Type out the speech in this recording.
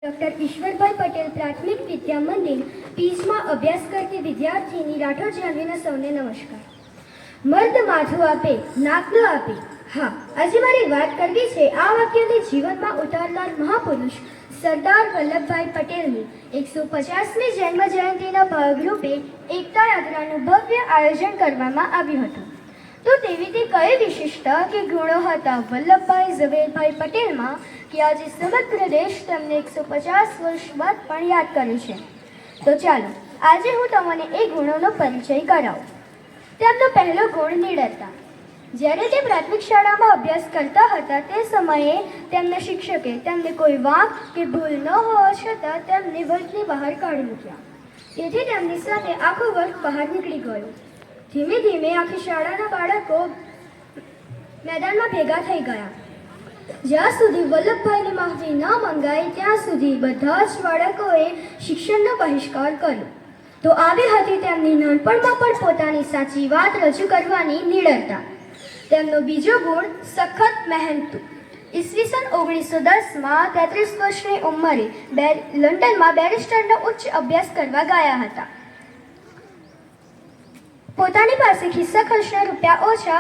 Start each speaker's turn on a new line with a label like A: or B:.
A: Doctor Ishwarbhai Patel પ્રાથમિક વિદ્યા મંદિર પીસમાં અભ્યાસ કરતી વિદ્યાર્થીની રાઠોડ જાનવીના સૌને નમસ્કાર. મર્દ માથું આપે નાક ન આપે. હા, આજે મારી વાત કરવી છે આ વાક્યને જીવનમાં ઉતારનાર મહાપુરુષ સરદાર વલ્લભભાઈ પટેલની 150મી જન્મ જયંતિના ભાગરૂપે એકતા યાત્રાનું ભવ્ય આયોજન કરવામાં આવ્યું હતું. તો તેવી તે કઈ વિશેષતા કે ગુણો હતા વલ્લભભાઈ ઝવેરભાઈ પટેલમાં કે આજે સમગ્ર દેશ તેમને 150 વર્ષ બાદ પણ યાદ કરે છે. તો ચાલો આજે હું તમને એ ગુણોનો પરિચય કરાવું. તેમનો પહેલો ગુણ નિડરતા. જ્યારે તે પ્રાથમિક શાળામાં અભ્યાસ કરતા હતા તે સમયે તેમના શિક્ષકે તેમને કોઈ વાંક કે ભૂલ ન હોવા છતાં તેમને વર્ગની બહાર કાઢી મૂક્યા. તેથી તેમની સાથે આખો વર્ગ બહાર નીકળી ગયો. ધીમે ધીમે આખી શાળાના બાળકો મેદાનમાં ભેગા થઈ ગયા. જ્યાં સુધી વલ્લભભાઈની માફી ન મંગાય ત્યાં સુધી બધા જ બાળકોએ શિક્ષણનો બહિષ્કાર કર્યો. તો આવી હતી તેમની નાનપણમાં પણ પોતાની સાચી વાત રજૂ કરવાની નિડરતા. તેમનો બીજો ગુણ સખત મહેનતુ. ઈસવીસન 1910માં 33 વર્ષની ઉંમરે લંડનમાં બેરિસ્ટરનો ઉચ્ચ અભ્યાસ કરવા ગયા હતા. પોતાની પાસે ખિસ્સા ખર્ચના રૂપિયા ઓછા